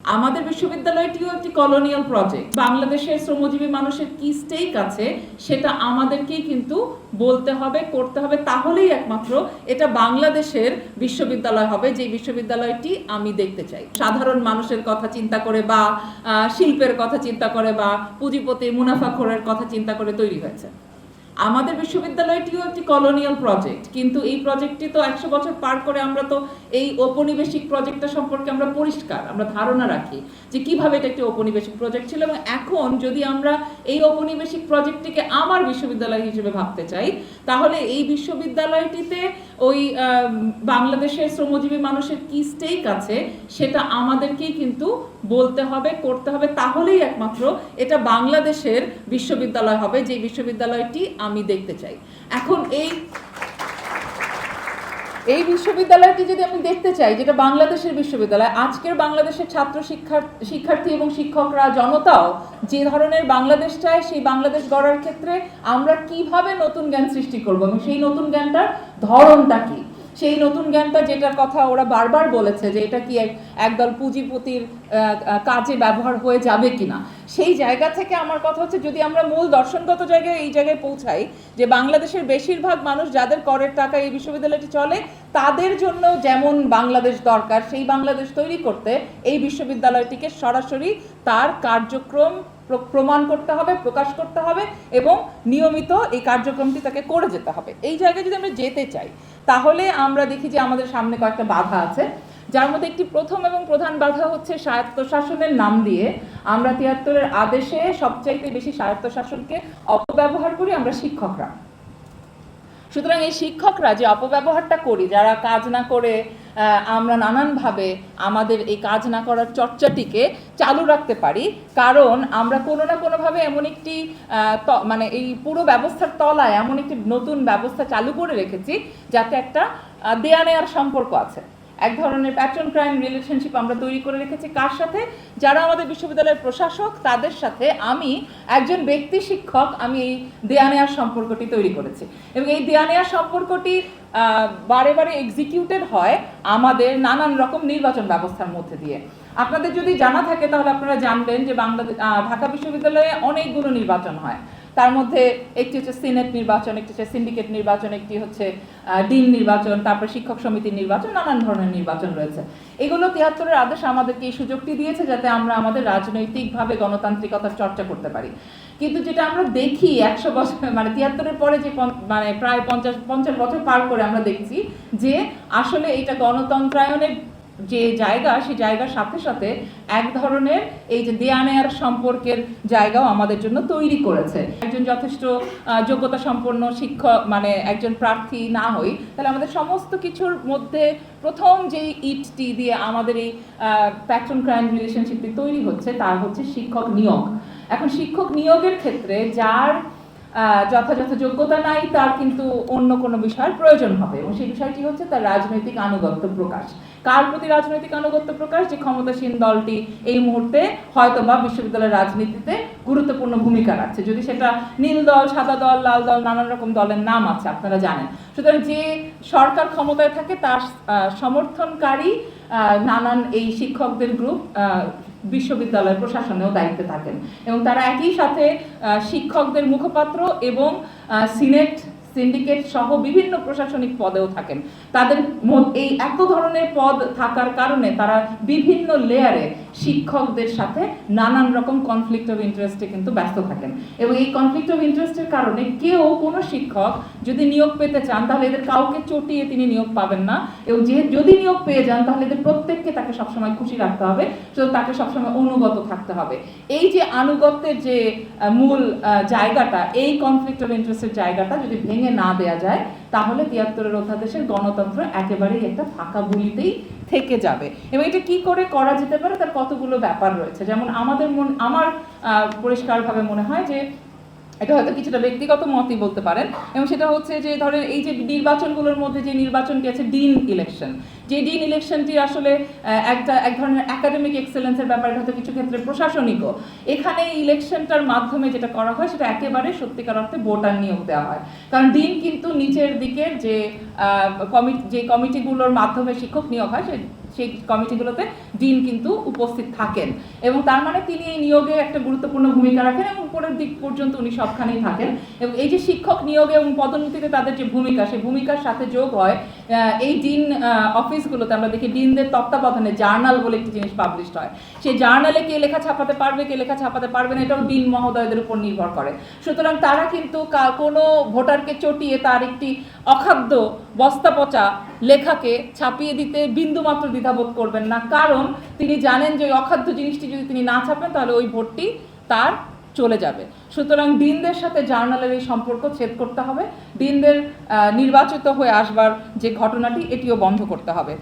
আমাদের বিশ্ববিদ্যালয়টিও একটি colonial project. বাংলাদেশের শ্রমজীবী মানুষের কি স্টেক আছে সেটা আমাদেরকেই কিন্তু বলতে হবে, করতে হবে, তাহলেই একমাত্র এটা বাংলাদেশের বিশ্ববিদ্যালয় হবে, যে বিশ্ববিদ্যালয়টি আমি দেখতে চাই। সাধারণ মানুষের কথা চিন্তা করে বা শিল্পের কথা চিন্তা করে বা পুঁজিপতি মুনাফাখোরের কথা চিন্তা করে তৈরি হয়েছে। আমাদের বিশ্ববিদ্যালয়টিও একটি কলোনিয়াল প্রজেক্ট, কিন্তু এই প্রজেক্টটি তো 100 বছর পার করে আমরা তো এই ঔপনিবেশিক প্রজেক্টটা সম্পর্কে আমরা পরিষ্কার, আমরা ধারণা রাখি যে কিভাবে এটা একটি ঔপনিবেশিক প্রজেক্ট ছিল। এবং এখন যদি আমরা এই ঔপনিবেশিক প্রজেক্টটিকে আমার বিশ্ববিদ্যালয় হিসেবে ভাবতে চাই, তাহলে এই বিশ্ববিদ্যালয়টিতে ওই বাংলাদেশের শ্রমজীবী মানুষের কি স্টেক আছে সেটা আমাদেরকেই কিন্তু বলতে হবে, করতে হবে, তাহলেই একমাত্র এটা বাংলাদেশের বিশ্ববিদ্যালয় হবে, যে বিশ্ববিদ্যালয়টি আমি দেখতে চাই। এখন এই বিশ্ববিদ্যালয়টি যদি আমি দেখতে চাই, যেটা বাংলাদেশের বিশ্ববিদ্যালয়, আজকের বাংলাদেশের ছাত্র শিক্ষার্থী এবং শিক্ষকরা, জনতাও যে ধরনের বাংলাদেশ চায়, সেই বাংলাদেশ গড়ার ক্ষেত্রে আমরা কিভাবে নতুন জ্ঞান সৃষ্টি করব এবং সেই নতুন জ্ঞানটার ধরনটা কি, সেই নতুন জ্ঞানটা যেটার কথা ওরা বারবার বলেছে যে এটা কি একদল পুঁজিপতির কাজে ব্যবহার হয়ে যাবে কিনা, সেই জায়গা থেকে আমার কথা হচ্ছে, যদি আমরা মূল দর্শনগত জায়গায় এই জায়গায় পৌঁছাই যে বাংলাদেশের বেশিরভাগ মানুষ যাদের করের টাকা এই বিশ্ববিদ্যালয়টি চলে, তাদের জন্য যেমন বাংলাদেশ দরকার, সেই বাংলাদেশ তৈরি করতে এই বিশ্ববিদ্যালয়টিকে সরাসরি তার কার্যক্রম প্রমাণ করতে হবে, প্রকাশ করতে হবে এবং নিয়মিত এই কার্যক্রমটি তাকে করে যেতে হবে। এই জায়গায় যদি আমরা যেতে চাই, তাহলে আমরা দেখি যে আমাদের সামনে কয়েকটা বাধা আছে, যার মধ্যে একটি প্রথম এবং প্রধান বাধা হচ্ছে স্বায়ত্তশাসনের নাম দিয়ে আমরা ৭৩-এর আদেশে সবচাইতে বেশি স্বায়ত্তশাসনকে অপব্যবহার করি আমরা শিক্ষকরা। সুতরাং এই শিক্ষকরা যে অপব্যবহারটা করি, যারা কাজ না করে আমরা নানানভাবে আমাদের এই কাজ না করার চর্চাটিকে চালু রাখতে পারি, কারণ আমরা কোনো না কোনোভাবে এমন একটি মানে এই পুরো ব্যবস্থার তলায় এমন একটি নতুন ব্যবস্থা চালু করে রেখেছি যাতে একটা দেয়া নেয়ার সম্পর্ক আছে, এক ধরনের প্যাট্রন ক্রাইম রিলেশনশিপ আমরা তৈরি করে রেখেছি। কার সাথে? যারা আমাদের বিশ্ববিদ্যালয়ের প্রশাসক, তাদের সাথে আমি একজন ব্যক্তি শিক্ষক, আমি এই দেয়া নেয়ার সম্পর্কটি তৈরি করেছি এবং এই দেয়া নেয়ার সম্পর্কটি বারে বারে এক্সিকিউটেড হয় আমাদের নানান রকম নির্বাচন ব্যবস্থার মধ্যে দিয়ে। আপনাদের যদি জানা থাকে তাহলে আপনারা জানবেন যে ঢাকা বিশ্ববিদ্যালয়ে অনেকগুলো নির্বাচন হয়, তার মধ্যে একটি হচ্ছে সিনেট নির্বাচন, একটি হচ্ছে সিন্ডিকেট নির্বাচন, একটি হচ্ছে ডিন নির্বাচন, তারপর শিক্ষক সমিতির নির্বাচন, নানান ধরনের নির্বাচন রয়েছে। এগুলো ৭৩-এর আদেশ আমাদেরকে এই সুযোগটি দিয়েছে যাতে আমরা আমাদের রাজনৈতিকভাবে গণতান্ত্রিকতার চর্চা করতে পারি। কিন্তু যেটা আমরা দেখি 100 বছর মানে ৭৩-এর পরে যে মানে প্রায় 50 বছর পার করে আমরা দেখছি যে আসলে এটা গণতন্ত্রায়নের যে জায়গা, সেই জায়গার সাথে সাথে এক ধরনের এই যে দেয়া নেয়ার সম্পর্কের জায়গাও আমাদের জন্য তৈরি করেছে। একজন যথেষ্ট যোগ্যতা সম্পন্ন শিক্ষক মানে একজন প্রার্থী না হই, তাহলে আমাদের সমস্ত কিছুর মধ্যে প্রথম যে ইটটি দিয়ে আমাদের এই প্যাট্রন ক্রাইম রিলেশনশিপটি তৈরি হচ্ছে, তা হচ্ছে শিক্ষক নিয়োগ। এখন শিক্ষক নিয়োগের ক্ষেত্রে যার যথাযথ যোগ্যতা নাই, তার কিন্তু অন্য কোনো বিষয়ের প্রয়োজন হবে এবং সেই বিষয়টি হচ্ছে তার রাজনৈতিক আনুগত্য প্রকাশ। কার প্রতি রাজনৈতিক আনুগত্য প্রকাশ? যে ক্ষমতাসীন দলটি এই মুহূর্তে হয়তো বা বিশ্ববিদ্যালয়ের রাজনীতিতে গুরুত্বপূর্ণ ভূমিকা রাখছে, যদি সেটা নীল দল, সাদা দল, লাল দল, নানান রকম দলের নাম আছে আপনারা জানেন। সুতরাং যে সরকার ক্ষমতায় থাকে তার সমর্থনকারী নানান এই শিক্ষকদের গ্রুপ বিশ্ববিদ্যালয় প্রশাসনেও দায়িত্বে থাকেন এবং তারা একই সাথে শিক্ষকদের মুখপাত্র এবং সিনেট, সিন্ডিকেট সহ বিভিন্ন প্রশাসনিক পদেও থাকেন। তাদের এই এত ধরনের পদ থাকার কারণে তারা বিভিন্ন লেয়ারে শিক্ষকদের সাথে নানান রকম কনফ্লিক্ট অফ ইন্টারেস্টে কিন্তু ব্যস্ত থাকেন এবং এই কনফ্লিক্ট অফ ইন্টারেস্টের কারণে কোনো শিক্ষক যদি নিয়োগ পেতে চান, তাহলে এদের কাউকে চটিয়ে তিনি নিয়োগ পাবেন না এবং যদি নিয়োগ পেয়ে যান, তাহলে এদের প্রত্যেককে তাকে সবসময় খুশি রাখতে হবে, তো তাকে সবসময় অনুগত থাকতে হবে। এই যে আনুগত্যের যে মূল জায়গাটা, এই কনফ্লিক্ট অফ ইন্টারেস্টের জায়গাটা যদি ভেঙে না দেয়া যায়, তাহলে ৭৩-এর অধ্যাদেশের গণতন্ত্র একেবারেই একটা ফাঁকা বুলিতেই থেকে যাবে। এবং এটা কি করে করা যেতে পারে, তার কতগুলো ব্যাপার রয়েছে। যেমন আমার পরিষ্কারভাবে মনে হয় যে এটা হয়তো কিছুটা ব্যক্তিগত মতই বলতে পারেন, এবং সেটা হচ্ছে যে ধরেন এই যে নির্বাচনগুলোর মধ্যে যে নির্বাচনটি আছে ডিন ইলেকশন, যে ডিন ইলেকশনটি আসলে এক ধরনের একাডেমিক এক্সেলেন্সের ব্যাপারে, হয়তো কিছু ক্ষেত্রে প্রশাসনিকও। এখানে এই ইলেকশনটার মাধ্যমে যেটা করা হয় সেটা একেবারে সত্যিকার অর্থে ভোটার নিয়োগ দেওয়া হয়, কারণ ডিন কিন্তু নিচের দিকের যে কমিটিগুলোর মাধ্যমে শিক্ষক নিয়োগ হয়, সেই সেই কমিটিগুলোতে ডিন কিন্তু উপস্থিত থাকেন এবং তার মানে তিনি এই নিয়োগে একটা গুরুত্বপূর্ণ ভূমিকা রাখেন এবং উপরের দিক পর্যন্ত উনি সবখানেই থাকেন। এবং এই যে শিক্ষক নিয়োগে এবং পদোন্নতিতে তাদের যে ভূমিকা, সেই ভূমিকার সাথে যোগ হয় এই ডিন অফিসগুলোতে আমরা দেখি ডিনদের তত্ত্বাবধানে জার্নাল বলে একটি জিনিস পাবলিশড হয়। সেই জার্নালে কে লেখা ছাপাতে পারবে, কে লেখা ছাপাতে পারবে না, এটাও ডিন মহোদয়দের উপর নির্ভর করে। সুতরাং তারা কিন্তু কোনো ভোটারকে চটিয়ে তার একটি অখাদ্য বস্তা পচা লেখাকে ছাপিয়ে দিতে বিন্দুমাত্র দ্বিধাবোধ করবেন না, কারণ তিনি জানেন যে ওই অখাদ্য জিনিসটি যদি তিনি না ছাপেন তাহলে ওই ভোটটি তার চলে যাবে। সুতরাং ডিনদের সাথে জার্নালের এই সম্পর্ক ছেদ করতে হবে, ডিনদের নির্বাচিত হয়ে আসবার যে ঘটনাটি এটিও বন্ধ করতে হবে।